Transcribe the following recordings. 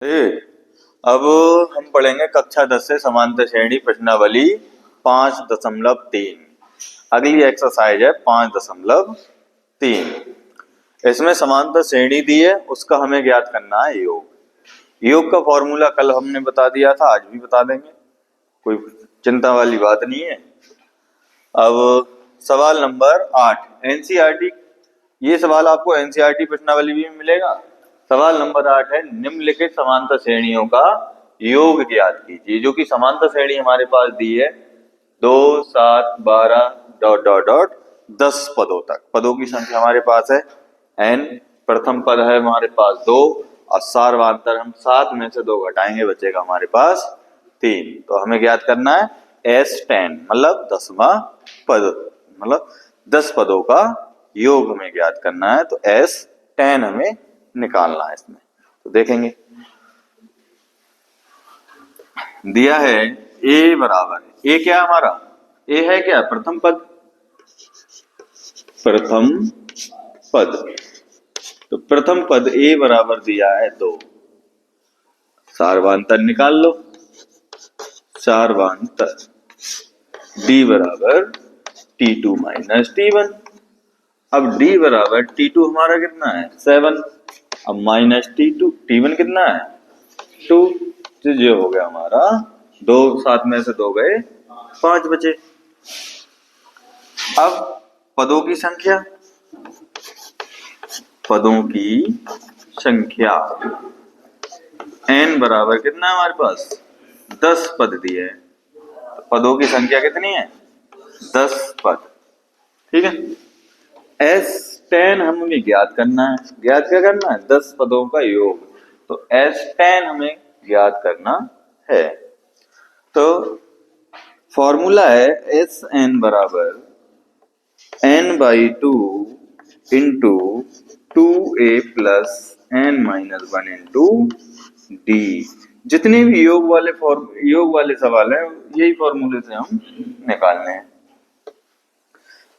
ए, अब हम पढ़ेंगे कक्षा 10 से समांतर श्रेणी प्रश्नावली 5.3। अगली एक्सरसाइज है 5.3। इसमें समांतर श्रेणी दी है, उसका हमें ज्ञात करना है योग। योग का फॉर्मूला कल हमने बता दिया था, आज भी बता देंगे, कोई चिंता वाली बात नहीं है। अब सवाल नंबर 8 एनसीईआरटी, ये सवाल आपको एनसीईआरटी प्रश्नावली भी मिलेगा। सवाल नंबर 8 है निम्नलिखित समांतर श्रेणियों का योग ज्ञात कीजिए। जो कि समांतर श्रेणी हमारे पास दी है 2, 7, 12 डॉट डॉट डॉट 10 पदों तक। पदों की संख्या हमारे पास है n। प्रथम पद है हमारे पास 2 और सार्वधातुक हम 7 में से 2 घटाएंगे, बचेगा हमारे पास 3। तो हमें ज्ञात करना है S10 मतलब 10वां पद, मतलब 10 पदों का योग हमें ज्ञात करना है। तो S10 हमें निकालना है इसमें। तो देखेंगे दिया है a बराबर है, a क्या हमारा a है क्या प्रथम पद, प्रथम पद। तो प्रथम पद a बराबर दिया है 2। सार्वधातुक निकाल लो, सार्वधातुक d बराबर T2 माइनस T1। अब d बराबर T2 हमारा कितना है 7, अब माइनस T1 कितना है 2। तो ये हो गया हमारा 2, 7 में से 2 गए 5 बचे। अब पदों की संख्या, पदों की संख्या n बराबर कितना है हमारे पास 10 पद दिए है। तो पदों की संख्या कितनी है 10 पद, ठीक है। S10 हमें ज्ञात करना है, ज्ञात क्या करना है 10 पदों का योग। तो S10 हमें ज्ञात करना है। तो फॉर्मूला है Sn बराबर n/2 into 2a plus n minus 1 into d। जितने भी योग वाले सवाल हैं यही फॉर्मूले से हम निकालने हैं।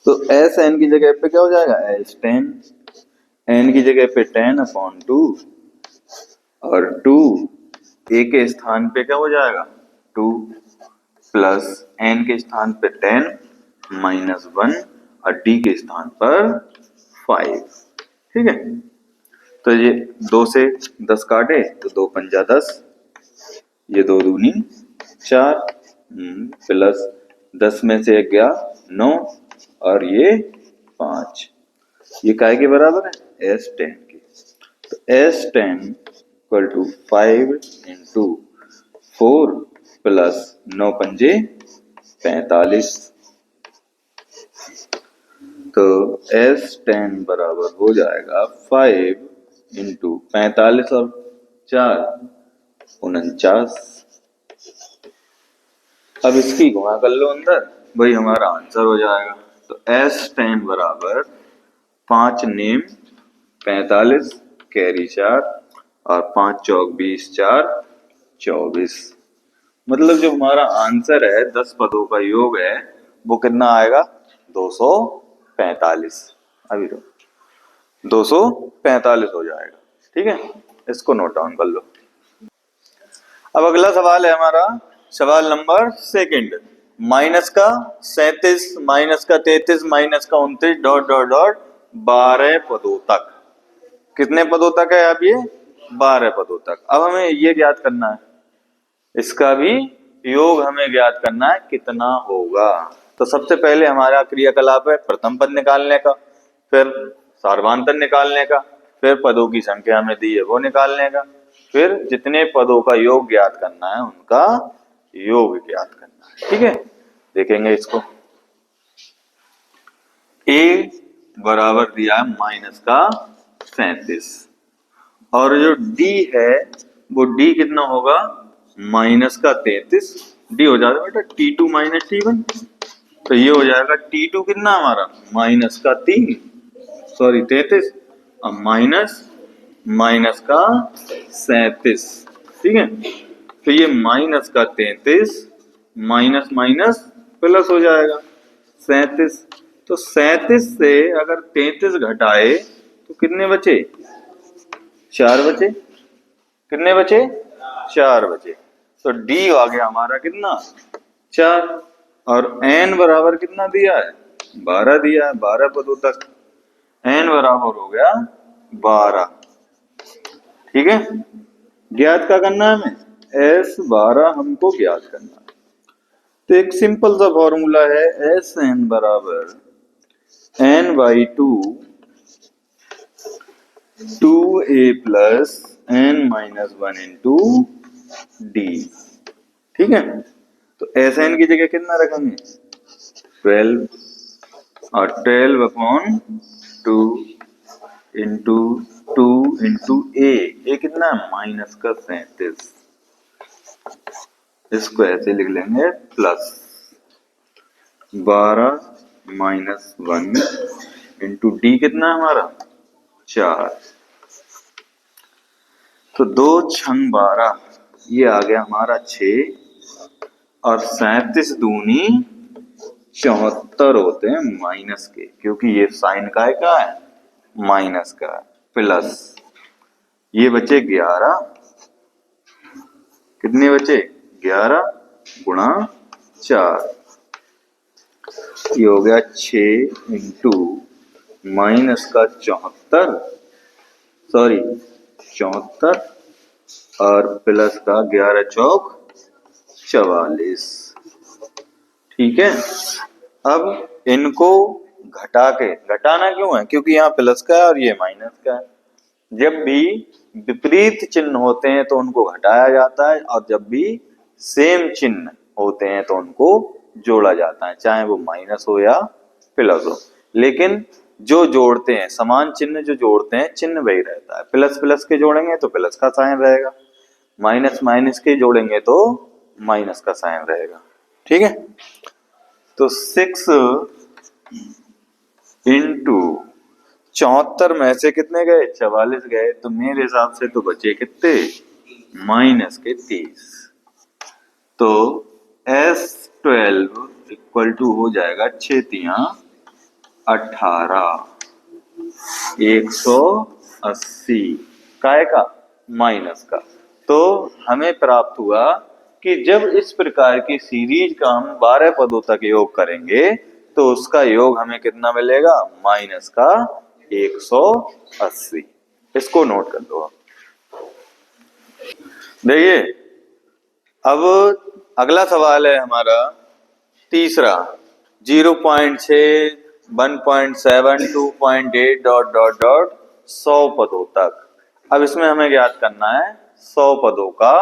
तो Sn की जगह पे क्या हो जाएगा S10, n की जगह पे 10/2 और 2 a के स्थान पे क्या हो जाएगा 2 प्लस n के स्थान पे 10 माइनस 1 और d के स्थान पर 5, ठीक है। तो ये 2 से 10 काटे तो 2 पंजा 10, ये 2 दूनी 4 प्लस 10 में से 1 गया 9 और ये 5, ये काय के बराबर है S10 के। तो S10 equal to 5 into 4 plus 9 पंजे 45। तो S10 बराबर हो जाएगा 5 इंटू 45 और 4 49। अब इसकी गुणा कर लो अंदर, वही हमारा आंसर हो जाएगा। तो S10 बराबर 5 नेम 45 कैरी 4 और 5 चौक 20 4 24। मतलब जो हमारा आंसर है 10 पदों का योग है वो कितना आएगा 245। अभी तो 245 हो जाएगा, ठीक है। इसको नोट डाउन कर लो। अब अगला सवाल है हमारा सवाल नंबर 2, माइनस का 37 माइनस का 33 माइनस का 29 डॉट डॉट डॉट 12 पदों तक। कितने पदों तक है अब ये 12 पदों तक। अब हमें ये ज्ञात करना है, इसका भी योग हमें ज्ञात करना है कितना होगा। तो सबसे पहले हमारा क्रियाकलाप है प्रथम पद निकालने का, फिर सार्वधातुक निकालने का, फिर पदों की संख्या हमें दी है वो निकालने का, फिर जितने पदों का योग ज्ञात करना है उनका योग ज्ञात करना है, ठीक है। देखेंगे इसको। a बराबर दिया है माइनस का 37 और जो d है वो d कितना होगा माइनस का 33। d हो जाएगा बेटा T2 माइनस T1। तो ये हो जाएगा T2 कितना हमारा माइनस का 3 सॉरी 33 अब माइनस का 37, ठीक है। तो ये माइनस का 33 माइनस माइनस प्लस हो जाएगा 37। तो 37 से अगर 33 घटाए तो कितने बचे 4 बचे। कितने बचे? 4 बचे। तो डी आ गया हमारा कितना? 4। और n बराबर कितना दिया है? 12 दिया है, 12 पदों तक n बराबर हो गया 12। ठीक है, ज्ञात क्या करना है हमें? S12 हमको ज्ञात करना है। तो एक सिंपल सा फॉर्मूला है, एस एन बराबर n/2 2a plus n-1 into D. ठीक है, तो एस एन की जगह कितना रखेंगे? 12 और 12/2 इंटू 2 इंटू ए कितना है? -37। इसको ऐसे लिख लेंगे प्लस 12-1 इंटू डी कितना है हमारा? 4। तो 2 छंग 12, ये आ गया हमारा 6। और 37 दूनी 74 होते हैं माइनस के, क्योंकि ये साइन का है, क्या है? माइनस का है। प्लस ये बचे 11, कितने बचे? 11 गुणा 4, ये हो गया 6 इंटू माइनस का 74, सॉरी 74 और प्लस का 11 चौक 44। ठीक है, अब इनको घटा के, घटाना क्यों है? क्योंकि यहाँ प्लस का है और ये माइनस का है। जब भी विपरीत चिन्ह होते हैं तो उनको घटाया जाता है, और जब भी सेम चिन्ह होते हैं तो उनको जोड़ा जाता है, चाहे वो माइनस हो या प्लस हो। लेकिन जो जोड़ते हैं, समान चिन्ह जो जोड़ते हैं, चिन्ह वही रहता है। प्लस प्लस के जोड़ेंगे तो प्लस का साइन रहेगा, माइनस माइनस के जोड़ेंगे तो माइनस का साइन रहेगा। ठीक है, तो 6 इंटू 74 में से कितने गए? 44 गए। तो मेरे हिसाब से तो बचे कितने? -30। तो S12 इक्वल टू हो जाएगा 6×3=18, 180 काय का? माइनस का। तो हमें प्राप्त हुआ कि जब इस प्रकार की सीरीज का हम 12 पदों तक योग करेंगे तो उसका योग हमें कितना मिलेगा? माइनस का 180। इसको नोट कर दो आप। देखिए, अब अगला सवाल है हमारा तीसरा, 0.6, 1.7, 2.8 डॉट डॉट डॉट 100 पदों तक। अब इसमें हमें ज्ञात करना है 100 पदों का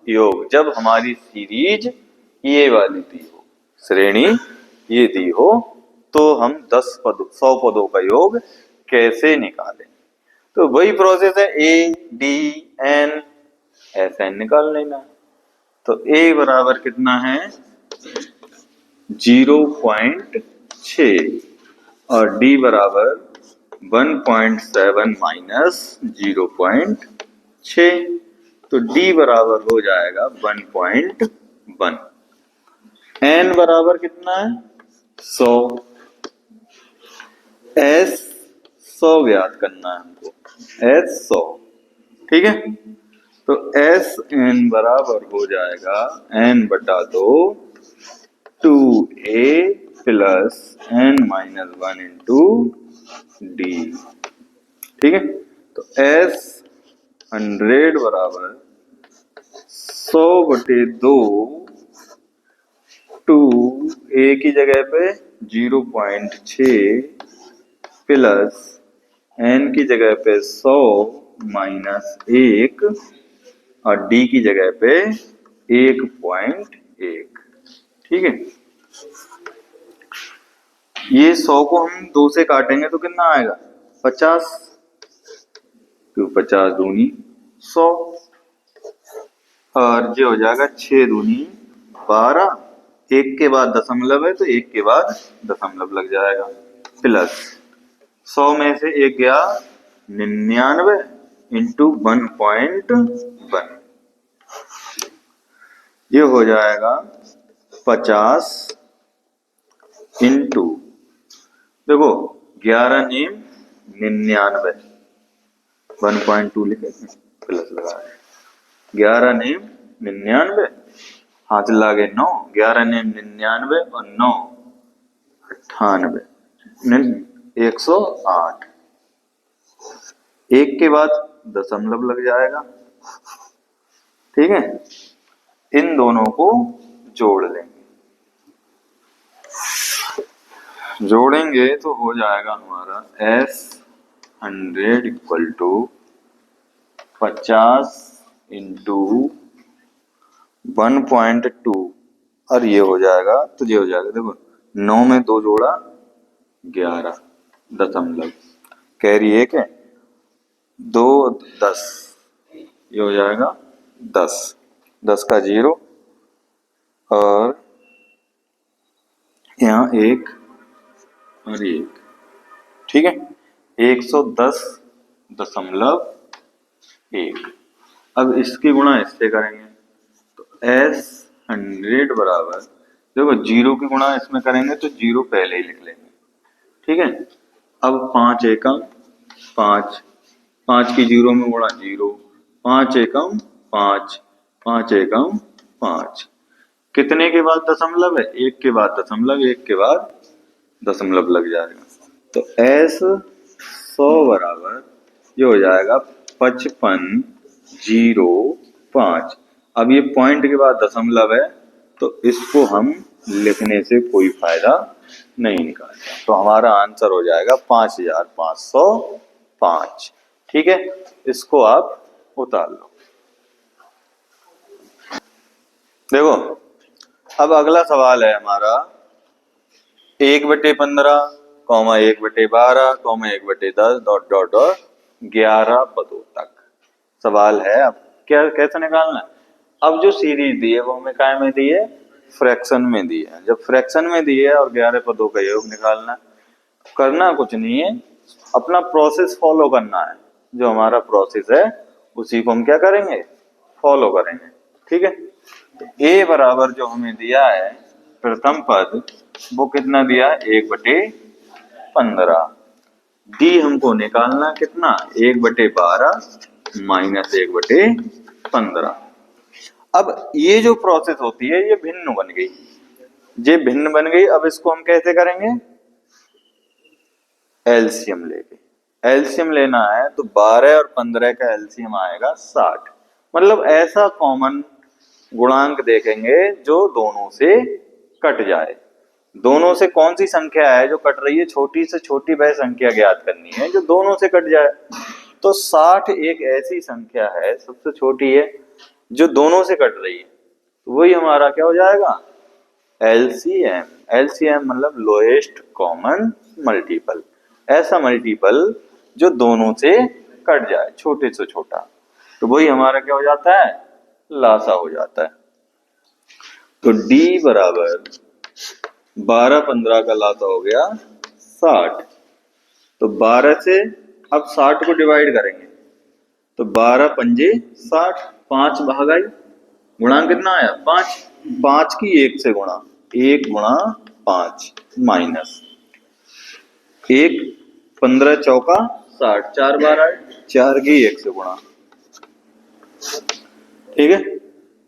योग, जब हमारी सीरीज ये वाली दी हो, श्रेणी ये दी हो, तो हम 100 पदों का योग कैसे निकालें? तो वही प्रोसेस है, A D N S N निकाल लेना। तो ए बराबर कितना है? 0.6 और डी बराबर 1.7 माइनस 0.6। तो डी बराबर हो जाएगा 1.1। एन बराबर कितना है? 100। एस 100 ज्ञात करना है हमको, एस 100। ठीक है, तो एस एन बराबर हो जाएगा n/2 2a plus n-1 into D. ठीक है, तो S 100 बराबर 100/2, 2 a की जगह पे 0.6 प्लस n की जगह पे 100 माइनस 1 और d की जगह पे 1.1। ठीक है, ये 100 को हम 2 से काटेंगे तो कितना आएगा? 50। तो 50 दूनी 100 और ये हो जाएगा 6 दूनी 12। 1 के बाद दशमलव है तो 1 के बाद दशमलव लग जाएगा, प्लस 100 में से 1 गया 99 इंटू 1.1, ये हो जाएगा 50 इंटू, देखो 11 × 99, 1.2 लिखे प्लस लगा है, 11 नेम 99, हाथ लागे 9, 11 नेम 99 और 9 98, 108। एक के बाद दशमलव लग जाएगा। ठीक है, इन दोनों को जोड़ लेंगे, जोड़ेंगे तो हो जाएगा हमारा S100 इक्वल टू 50 इंटू 1.2 और ये हो जाएगा, तो ये हो जाएगा, देखो 9 में 2 जोड़ा 11 दशमलव, कैरी 1 है, 2 10, ये हो जाएगा 10, 10 का 0 और यहाँ 1 और 1। ठीक है, 110.1। अब इसकी गुणा इससे करेंगे तो S100 बराबर, देखो 0 की गुणा इसमें करेंगे तो 0 पहले ही लिख लेंगे। ठीक है, अब 5 एकम 5, 5 की 0 में गुणा 0, 5 एकम 5, 5 एकम 5, कितने के बाद दशमलव है, 1 के बाद दशमलव, 1 के बाद दशमलव लग जाएगा। तो S100 बराबर ये हो जाएगा 55.05। अब ये पॉइंट के बाद दशमलव है तो इसको हम लिखने से कोई फायदा नहीं निकालता, तो हमारा आंसर हो जाएगा 5505। ठीक है, इसको आप उतार लो। देखो अब अगला सवाल है हमारा 1/15, 1/12, 1/10 डॉट डॉट डॉट 11 पदों तक सवाल है। अब क्या कैसे निकालना है? अब जो सीरीज दी है वो हमें काय में दी है, फ्रैक्शन में दी है। जब फ्रैक्शन में दी है और 11 पदों का योग निकालना, करना कुछ नहीं है, अपना प्रोसेस फॉलो करना है। जो हमारा प्रोसेस है उसी को हम क्या करेंगे, फॉलो करेंगे। ठीक है, तो ए बराबर जो हमें दिया है प्रथम पद, वो कितना दिया, 1/15। डी हमको निकालना कितना, 1/12 माइनस 1/15। अब ये जो प्रोसेस होती है ये भिन्न बन गई, ये भिन्न बन गई। अब इसको हम कैसे करेंगे, एलसीएम लेके, एलसीएम लेना है तो 12 और 15 का एलसीएम आएगा 60। मतलब ऐसा कॉमन गुणांक देखेंगे जो दोनों से कट जाए। दोनों से कौन सी संख्या है जो कट रही है, छोटी से छोटी वह संख्या ज्ञात करनी है जो दोनों से कट जाए। तो 60 एक ऐसी संख्या है, सबसे छोटी है, जो दोनों से कट रही है, तो वही हमारा क्या हो जाएगा, एलसीएम। एलसीएम मतलब लोएस्ट कॉमन मल्टीपल, ऐसा मल्टीपल जो दोनों से कट जाए, छोटे से छोटा, तो वही हमारा क्या हो जाता है, लासा हो जाता है। तो डी बराबर 12-15 का लासा हो गया 60। तो 12 से अब 60 को डिवाइड करेंगे तो 12 पंजे 60, 5 भाग आई, गुणा कितना आया 5, 5 की 1 से गुणा, 1 गुणा 5 माइनस 1, 15 चौका 60, 4 बार आए, 4 की 1 से गुणा। ठीक है,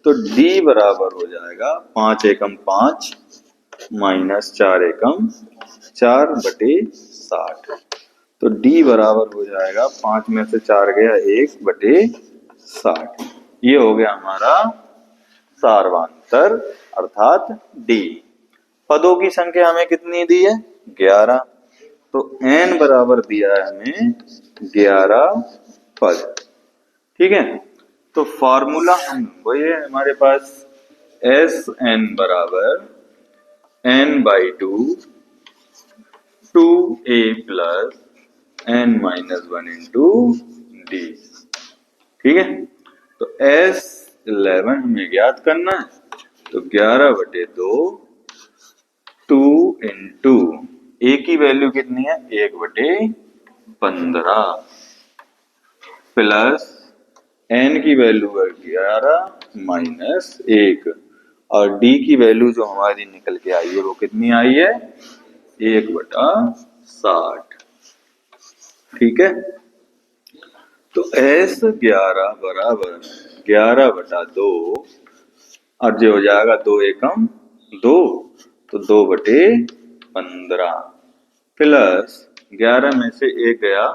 तो D बराबर हो जाएगा 5 एकम 5 माइनस 4 एकम 4/60। तो D बराबर हो जाएगा 5 में से 4 गया 1/60। ये हो गया हमारा सार्वांतर अर्थात D। पदों की संख्या हमें कितनी दी है, 11। तो N बराबर दिया है हमें 11 पद। ठीक है, तो फॉर्मूला हम वही है हमारे पास, SN बराबर N/2 2A plus N-1 into D। ठीक है, तो S11 हमें ज्ञात करना है, तो 11/2 2 इंटू A की वैल्यू कितनी है, 1/15 प्लस N की वैल्यू है 11 माइनस 1 और D की वैल्यू जो हमारी निकल के आई है वो कितनी आई है, 1/60। ठीक है, तो S11 बराबर 11/2 और जो हो जाएगा 2 एकम 2, तो 2/15 प्लस 11 में से 1 गया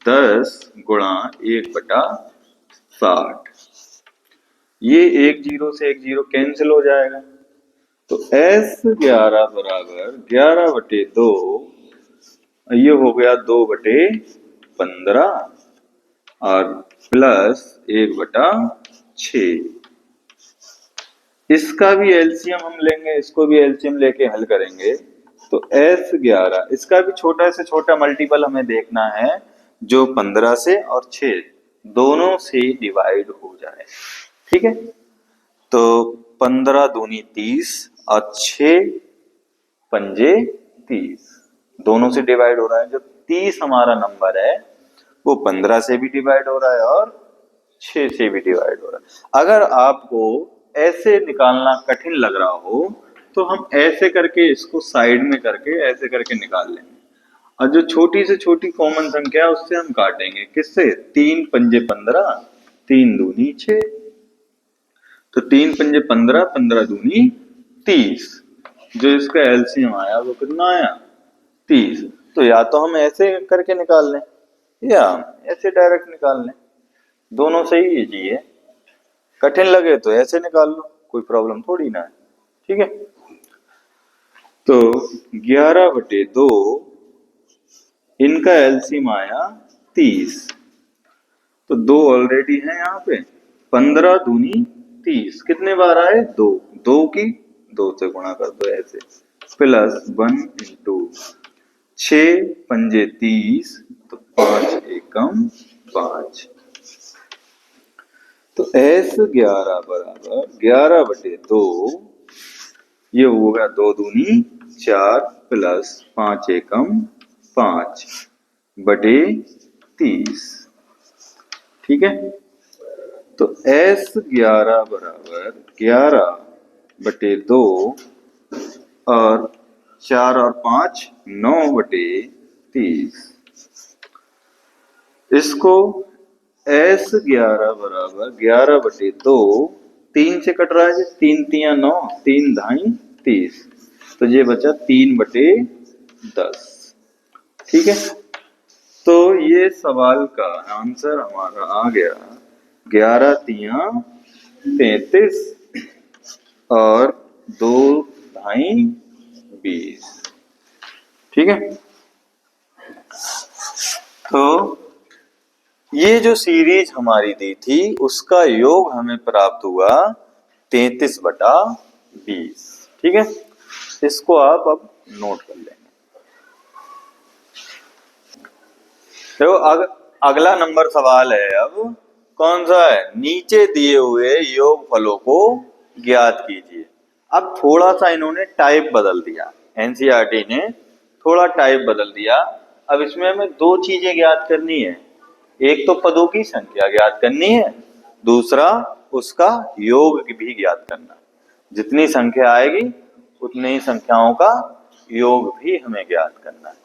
10 गुणा 1/60। ये 1 जीरो से 1 जीरो कैंसिल हो जाएगा, तो S11 बराबर 11/2, ये हो गया 2/15 और प्लस 1/6। इसका भी एलसीएम हम लेंगे, इसको भी एलसीएम लेके हल करेंगे, तो S11 इसका भी छोटा से छोटा मल्टीपल हमें देखना है जो 15 से और 6 दोनों से डिवाइड हो जाए। ठीक है, तो 15 दूनी 30 और 6 पंजे 30, दोनों से डिवाइड हो रहा है। जो 30 हमारा नंबर है वो 15 से भी डिवाइड हो रहा है और 6 से भी डिवाइड हो रहा है। अगर आपको ऐसे निकालना कठिन लग रहा हो तो हम ऐसे करके इसको साइड में करके ऐसे करके निकाल लेंगे, और जो छोटी से छोटी कॉमन संख्या है उससे हम काटेंगे। किससे? 3 पंजे 15, 3 दूनी 6, तो 3 पंजे 15, 15 दूनी 30। जो इसका एलसीएम आया वो कितना आया? 30। तो या तो हम ऐसे करके निकाल लें या ऐसे डायरेक्ट निकाल लें, दोनों सही है जी। है कठिन लगे तो ऐसे निकाल लो, कोई प्रॉब्लम थोड़ी ना है। ठीक है, तो 11/2 इनका एलसीएम आया 30, तो 2 ऑलरेडी है यहाँ पे। 15 दूनी 30 कितने बार आए? 2, 2 की 2 से गुणा कर दो ऐसे, प्लस 1 इंटू 6 पंजे 30, तो 5 एकम 5, तो S11 बराबर 11/2, ये हो गया 2 दूनी 4 प्लस 5 एकम 5 बटे 30। ठीक है, तो S11 बराबर 11/2 और 4 और 5 9/30। इसको S11 बराबर 11/2, 3 से कट रहा है, 3 तिया 9, 3 धाई 30, तो ये बचा 3/10। ठीक है, तो ये सवाल का आंसर हमारा आ गया 11 तिया 33 और 2 धाई 20। ठीक है, तो ये जो सीरीज हमारी दी थी उसका योग हमें प्राप्त हुआ 33/20। ठीक है, इसको आप अब नोट कर लेंगे। तो अगला नंबर सवाल है अब कौन सा है? नीचे दिए हुए योग फलों को ज्ञात कीजिए। अब थोड़ा सा इन्होंने टाइप बदल दिया, एनसीईआरटी ने थोड़ा टाइप बदल दिया। अब इसमें हमें 2 चीजें ज्ञात करनी है, एक तो पदों की संख्या ज्ञात करनी है, दूसरा उसका योग भी ज्ञात करना। जितनी संख्या आएगी उतनी ही संख्याओं का योग भी हमें ज्ञात करना है।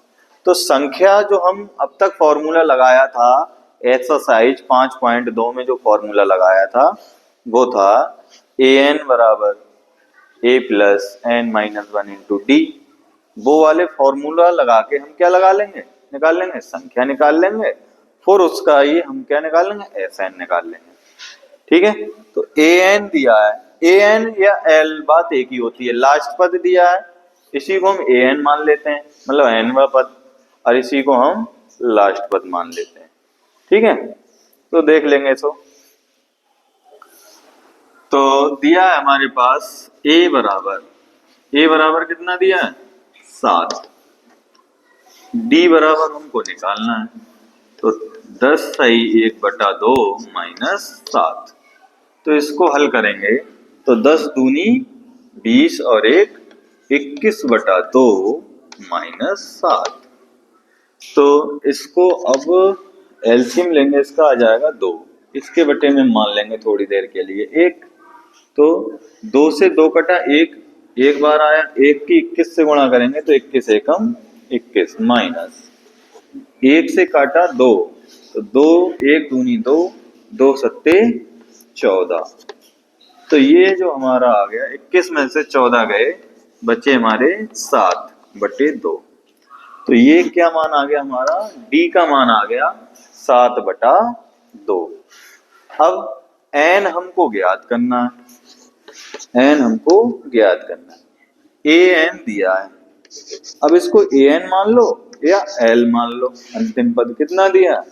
तो संख्या जो हम अब तक फॉर्मूला लगाया था एक्सरसाइज 5.2 में, जो फॉर्मूला लगाया था वो था an बराबर a plus n minus 1 into D. वो वाले फॉर्मूला लगा के हम क्या लगा लेंगे? निकाल लेंगे, संख्या निकाल लेंगे, फिर उसका ही हम क्या निकाल लेंगे? एन निकाल लेंगे। ठीक है, तो an दिया है, an या l बात एक ही होती है, लास्ट पद दिया है इसी को हम an मान लेते हैं, मतलब nवां पद, और इसी को हम लास्ट पद मान लेते हैं। ठीक है, तो देख लेंगे इसको। तो दिया है हमारे पास a बराबर कितना दिया है? 7। d बराबर हमको निकालना है, तो 10 सही 1/2 माइनस 7। तो इसको हल करेंगे तो 10 दूनी 20 और 1 21/2 माइनस 7। तो इसको अब एलसीएम लेंगे, इसका आ जाएगा 2, इसके बटे में मान लेंगे थोड़ी देर के लिए 1। तो 2 से 2 कटा 1, एक बार आया, 1 की 21 से गुणा करेंगे तो 21 एकम 21 माइनस 1 से काटा 2, तो 2 1 दूनी 2, 2 सत्ते 14। तो ये जो हमारा आ गया 21 में से 14 गए, बचे हमारे 7/2। तो ये क्या मान आ गया हमारा, डी का मान आ गया 7/2। अब एन हमको ज्ञात करना है, एन हमको ज्ञात करना है। ए एन दिया है, अब इसको ए एन मान लो या एल मान लो। अंतिम पद कितना दिया,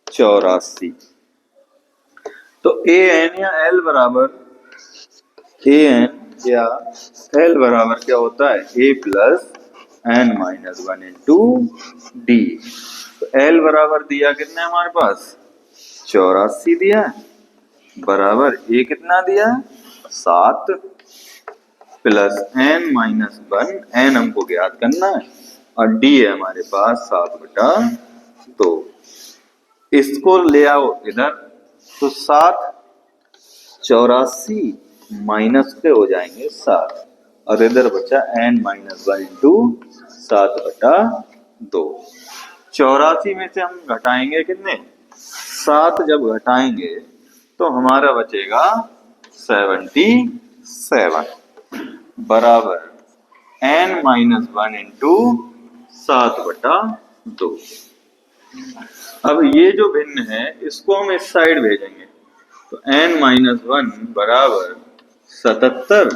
84। तो ए एन या एल बराबर, ए एन या एल बराबर क्या होता है, A plus N minus 1 into D. तो एल बराबर दिया कितना है हमारे पास, 84 दिया है, बराबर ए कितना दिया है, 7 प्लस एन माइनस 1, एन हमको ज्ञात करना है, और डी है हमारे पास 7/2। इसको ले आओ इधर, तो 7 84 माइनस पे हो जाएंगे 7, और इधर बचा एन माइनस 1 इंटू 7/2। 84 में से हम घटाएंगे कितने, 7 जब घटाएंगे तो हमारा बचेगा 77 बराबर एन माइनस 1 इंटू 7/2। अब ये जो भिन्न है इसको हम इस साइड भेजेंगे, तो n माइनस 1 बराबर 77,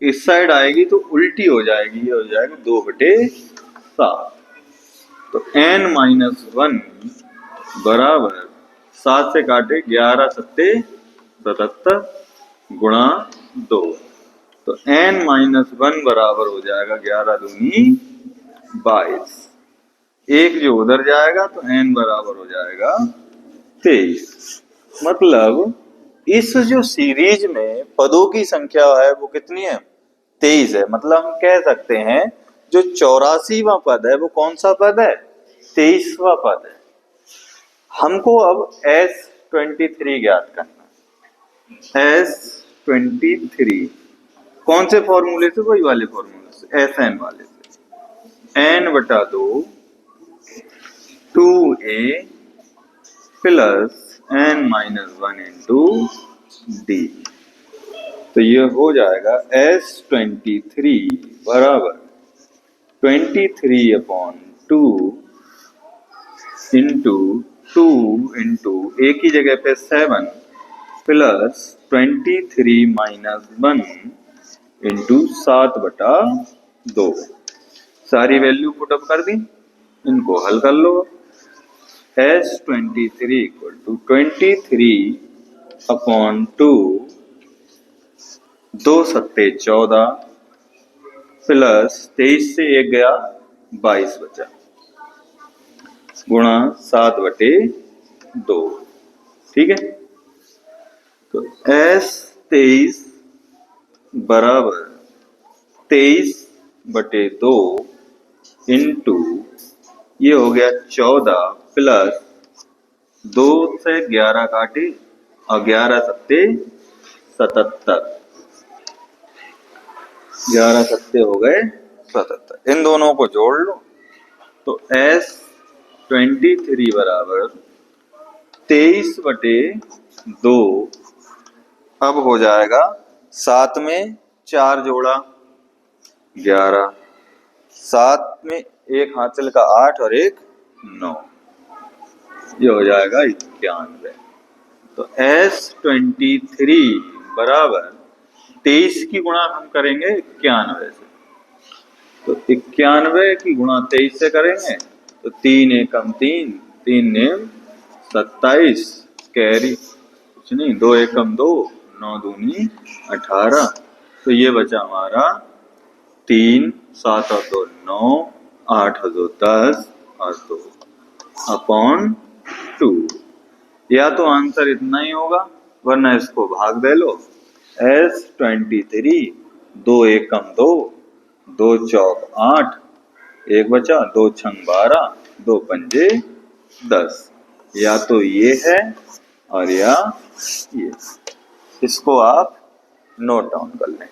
इस साइड आएगी तो उल्टी हो जाएगी, ये हो जाएगा 2/7। तो n माइनस 1 बराबर 7 से काटे 11 सत्ते 77 गुणा 2, तो n माइनस 1 बराबर हो जाएगा 11 दूनी 22। एक जो उधर जाएगा तो n बराबर हो जाएगा 23। मतलब इस जो सीरीज में पदों की संख्या है वो कितनी है, 23 है। मतलब हम कह सकते हैं जो 84वां पद है वो कौन सा पद है, 23वां पद है। हमको अब S23 ज्ञात करना है। S23 कौन से फॉर्मूले से, वही वाले फॉर्मूले से, SN वाले से, n/2 2a plus n minus 1 into D. तो ये हो जाएगा S23 बराबर 23/2 इंटू 2 इंटू ए की जगह पे 7 प्लस 23 माइनस 1 इंटू 7/2। सारी वैल्यू पुटअप कर दी, इनको हल कर लो। S23 इक्वल टू 23/2, 2 सत्ते 14 प्लस 23 से 1 गया 22 बचा, गुणा 7/2। ठीक है, तो S23 बराबर 23/2 इंटू ये हो गया 14 प्लस 2 से 11 काटे और 11 सत्ते 77, 11 सत्ते हो गए 77। इन दोनों को जोड़ लो तो S23 बराबर 23/2। अब हो जाएगा 7 में 4 जोड़ा 11, 7 में एक हासिल का 8 और एक 9, ये हो जाएगा 91। तो S23 बराबर 23 की गुणा हम करेंगे 91 से, तो 91 की गुणा 23 से करेंगे तो 3 एकम 3, 3 नेम 27, कैरी कुछ नहीं, 2 एकम 2, 9 दूनी 18। तो ये बचा हमारा 3, 7 और 2 9, 8 और 2 10 और 2/2। या तो आंसर इतना ही होगा, वरना इसको भाग दे लो। S23 2 एकम 2, 2 चौक 8, एक बचा, 2 छंग 12, 2 पंजे 10। या तो ये है और या ये, इसको आप नोट डाउन कर लें।